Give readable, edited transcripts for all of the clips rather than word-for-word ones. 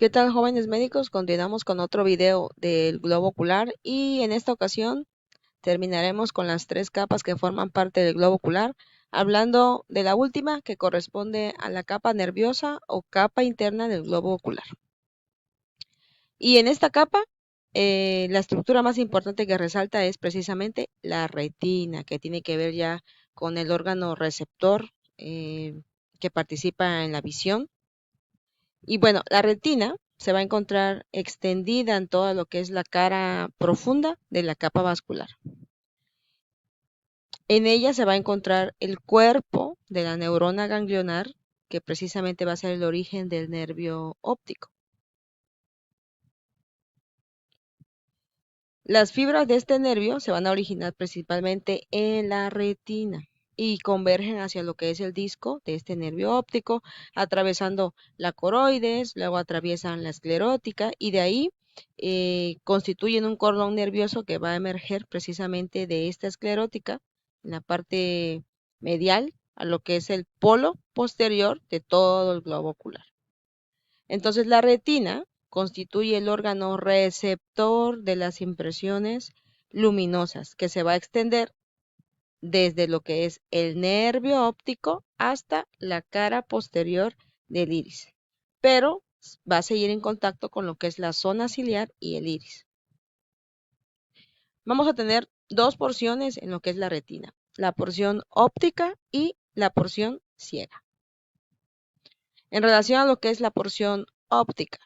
¿Qué tal, jóvenes médicos? Continuamos con otro video del globo ocular y en esta ocasión terminaremos con las tres capas que forman parte del globo ocular, hablando de la última que corresponde a la capa nerviosa o capa interna del globo ocular. Y en esta capa, la estructura más importante que resalta es precisamente la retina, que tiene que ver ya con el órgano receptor que participa en la visión. Y bueno, la retina se va a encontrar extendida en todo lo que es la cara profunda de la capa vascular. En ella se va a encontrar el cuerpo de la neurona ganglionar, que precisamente va a ser el origen del nervio óptico. Las fibras de este nervio se van a originar principalmente en la retina y convergen hacia lo que es el disco de este nervio óptico, atravesando la coroides, luego atraviesan la esclerótica y de ahí constituyen un cordón nervioso que va a emerger precisamente de esta esclerótica en la parte medial a lo que es el polo posterior de todo el globo ocular. Entonces la retina constituye el órgano receptor de las impresiones luminosas que se va a extender desde lo que es el nervio óptico hasta la cara posterior del iris, pero va a seguir en contacto con lo que es la zona ciliar y el iris. Vamos a tener dos porciones en lo que es la retina, la porción óptica y la porción ciega. En relación a lo que es la porción óptica,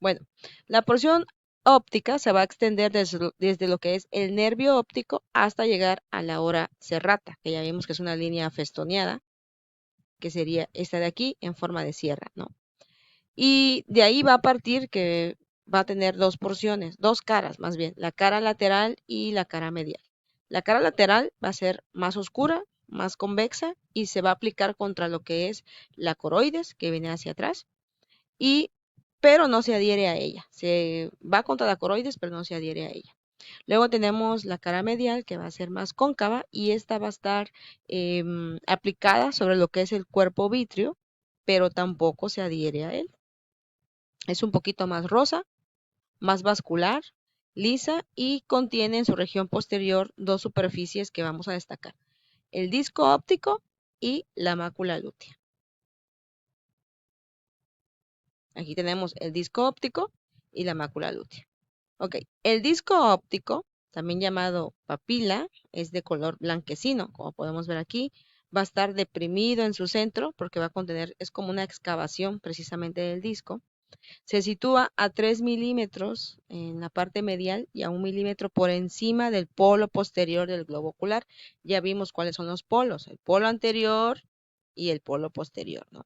bueno, la porción óptica se va a extender desde lo que es el nervio óptico hasta llegar a la hora serrata, que ya vimos que es una línea festoneada, que sería esta de aquí en forma de sierra, ¿no? Y de ahí va a partir que va a tener dos porciones, dos caras más bien, la cara lateral y la cara medial. La cara lateral va a ser más oscura, más convexa y se va a aplicar contra lo que es la coroides, que viene hacia atrás, y pero no se adhiere a ella. Se va contra la coroides, pero no se adhiere a ella. Luego tenemos la cara medial, que va a ser más cóncava, y esta va a estar aplicada sobre lo que es el cuerpo vítreo, pero tampoco se adhiere a él. Es un poquito más rosa, más vascular, lisa y contiene en su región posterior dos superficies que vamos a destacar: el disco óptico y la mácula lútea. Aquí tenemos el disco óptico y la mácula lútea. Ok, el disco óptico, también llamado papila, es de color blanquecino, como podemos ver aquí. Va a estar deprimido en su centro porque va a contener, es como una excavación precisamente del disco. Se sitúa a 3 milímetros en la parte medial y a 1 milímetro por encima del polo posterior del globo ocular. Ya vimos cuáles son los polos, el polo anterior y el polo posterior, ¿no?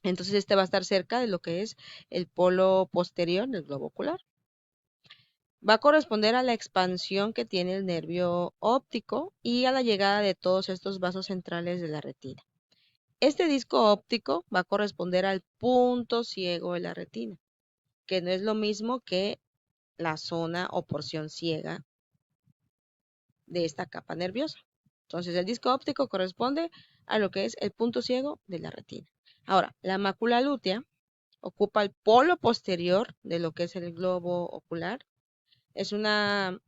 Entonces este va a estar cerca de lo que es el polo posterior del globo ocular. Va a corresponder a la expansión que tiene el nervio óptico y a la llegada de todos estos vasos centrales de la retina. Este disco óptico va a corresponder al punto ciego de la retina, que no es lo mismo que la zona o porción ciega de esta capa nerviosa. Entonces, el disco óptico corresponde a lo que es el punto ciego de la retina. Ahora, la mácula lútea ocupa el polo posterior de lo que es el globo ocular. Es una,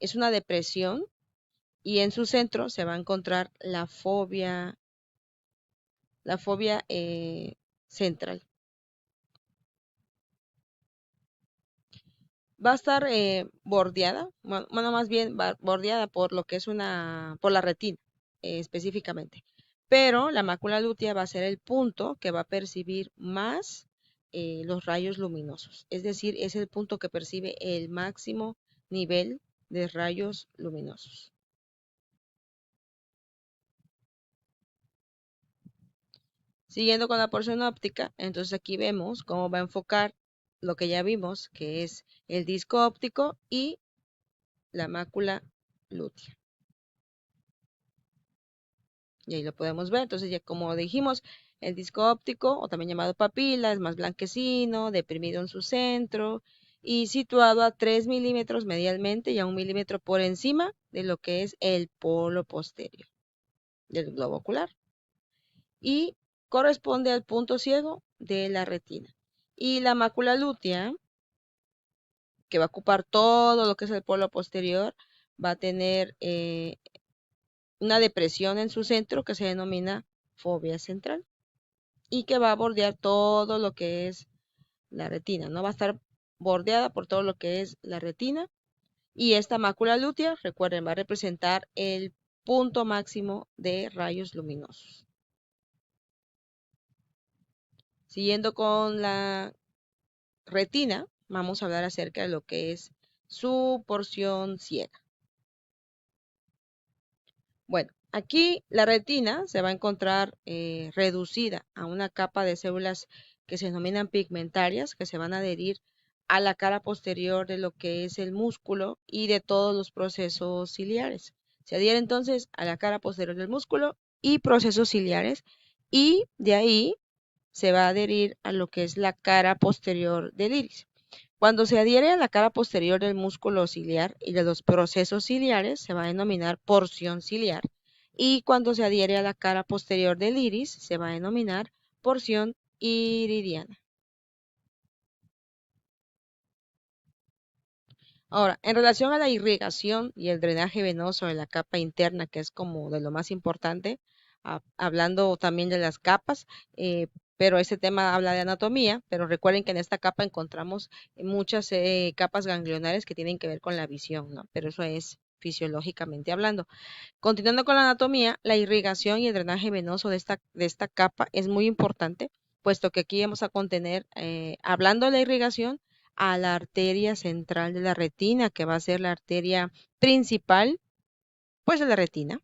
es una depresión y en su centro se va a encontrar la fobia central. Va a estar bordeada, bueno, más bien bordeada por lo que es por la retina específicamente. Pero la mácula lútea va a ser el punto que va a percibir más los rayos luminosos. Es decir, es el punto que percibe el máximo nivel de rayos luminosos. Siguiendo con la porción óptica, entonces aquí vemos cómo va a enfocar lo que ya vimos, que es el disco óptico y la mácula lútea. Y ahí lo podemos ver. Entonces, ya como dijimos, el disco óptico, o también llamado papila, es más blanquecino, deprimido en su centro y situado a 3 milímetros medialmente y a 1 milímetro por encima de lo que es el polo posterior del globo ocular. y corresponde al punto ciego de la retina. Y la mácula lútea, que va a ocupar todo lo que es el polo posterior, va a tener una depresión en su centro que se denomina fobia central y que va a bordear todo lo que es la retina, ¿no? Va a estar bordeada por todo lo que es la retina y esta mácula lútea, recuerden, va a representar el punto máximo de rayos luminosos. Siguiendo con la retina, vamos a hablar acerca de lo que es su porción ciega. Bueno, aquí la retina se va a encontrar reducida a una capa de células que se denominan pigmentarias, que se van a adherir a la cara posterior de lo que es el músculo y de todos los procesos ciliares. Se adhiere entonces a la cara posterior del músculo y procesos ciliares y de ahí se va a adherir a lo que es la cara posterior del iris. Cuando se adhiere a la cara posterior del músculo ciliar y de los procesos ciliares, se va a denominar porción ciliar. Y cuando se adhiere a la cara posterior del iris, se va a denominar porción iridiana. Ahora, en relación a la irrigación y el drenaje venoso de la capa interna, que es como de lo más importante, hablando también de las capas, pero este tema habla de anatomía, pero recuerden que en esta capa encontramos muchas capas ganglionares que tienen que ver con la visión, ¿no? Pero eso es fisiológicamente hablando. Continuando con la anatomía, la irrigación y el drenaje venoso de esta capa es muy importante, puesto que aquí vamos a contener, hablando de la irrigación, a la arteria central de la retina, que va a ser la arteria principal, pues de la retina.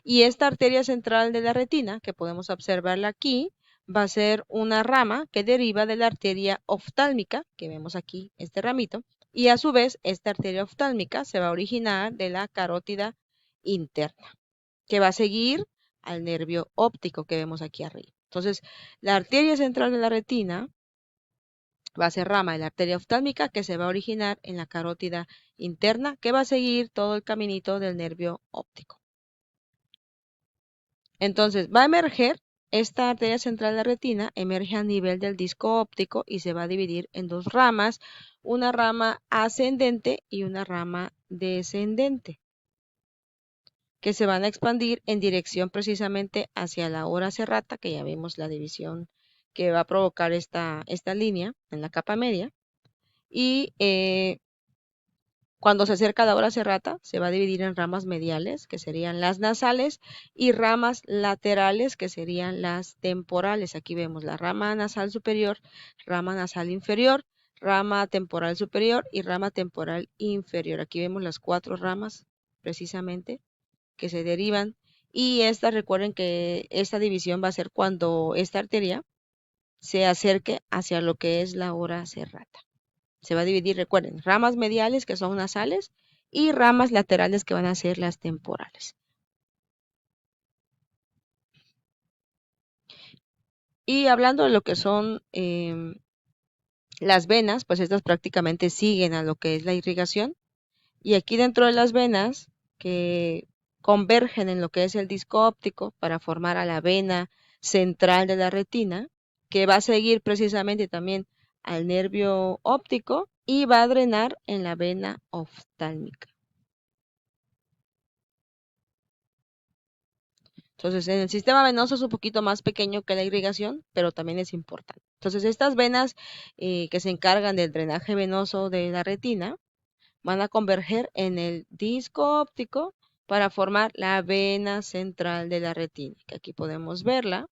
Y esta arteria central de la retina, que podemos observarla aquí, va a ser una rama que deriva de la arteria oftálmica, que vemos aquí este ramito, y a su vez esta arteria oftálmica se va a originar de la carótida interna, que va a seguir al nervio óptico que vemos aquí arriba. Entonces, la arteria central de la retina va a ser rama de la arteria oftálmica que se va a originar en la carótida interna, que va a seguir todo el caminito del nervio óptico. Entonces, va a emerger, esta arteria central de la retina emerge a nivel del disco óptico y se va a dividir en dos ramas, una rama ascendente y una rama descendente, que se van a expandir en dirección precisamente hacia la hora serrata, que ya vemos la división que va a provocar esta línea en la capa media. Y cuando se acerca la hora serrata, se va a dividir en ramas mediales, que serían las nasales, y ramas laterales, que serían las temporales. Aquí vemos la rama nasal superior, rama nasal inferior, rama temporal superior y rama temporal inferior. Aquí vemos las cuatro ramas precisamente que se derivan. Y recuerden que esta división va a ser cuando esta arteria se acerque hacia lo que es la hora serrata. Se va a dividir, recuerden, ramas mediales que son nasales y ramas laterales que van a ser las temporales. Y hablando de lo que son las venas, pues estas prácticamente siguen a lo que es la irrigación. Y aquí dentro de las venas que convergen en lo que es el disco óptico para formar a la vena central de la retina, que va a seguir precisamente también al nervio óptico y va a drenar en la vena oftálmica. Entonces, en el sistema venoso es un poquito más pequeño que la irrigación, pero también es importante. Entonces, estas venas que se encargan del drenaje venoso de la retina van a converger en el disco óptico para formar la vena central de la retina, que aquí podemos verla.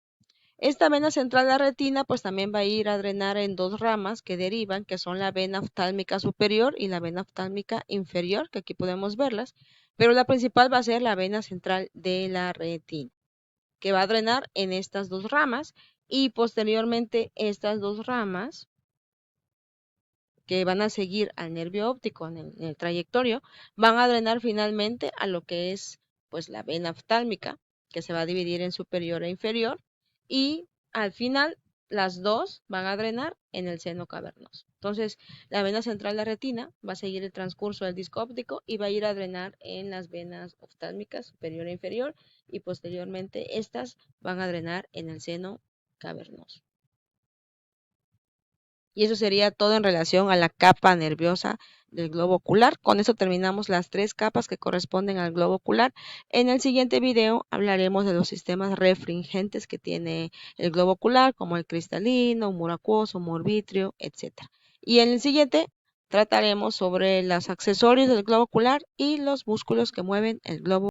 Esta vena central de la retina pues también va a ir a drenar en dos ramas que derivan, que son la vena oftálmica superior y la vena oftálmica inferior, que aquí podemos verlas, pero la principal va a ser la vena central de la retina, que va a drenar en estas dos ramas y posteriormente estas dos ramas que van a seguir al nervio óptico en el trayectorio, van a drenar finalmente a lo que es pues la vena oftálmica, que se va a dividir en superior e inferior, y al final las dos van a drenar en el seno cavernoso. Entonces, la vena central de la retina va a seguir el transcurso del disco óptico y va a ir a drenar en las venas oftálmicas superior e inferior y posteriormente estas van a drenar en el seno cavernoso. Y eso sería todo en relación a la capa nerviosa del globo ocular. Con eso terminamos las 3 capas que corresponden al globo ocular. En el siguiente video hablaremos de los sistemas refringentes que tiene el globo ocular, como el cristalino, humor acuoso, humor vítreo, etc. Y en el siguiente trataremos sobre los accesorios del globo ocular y los músculos que mueven el globo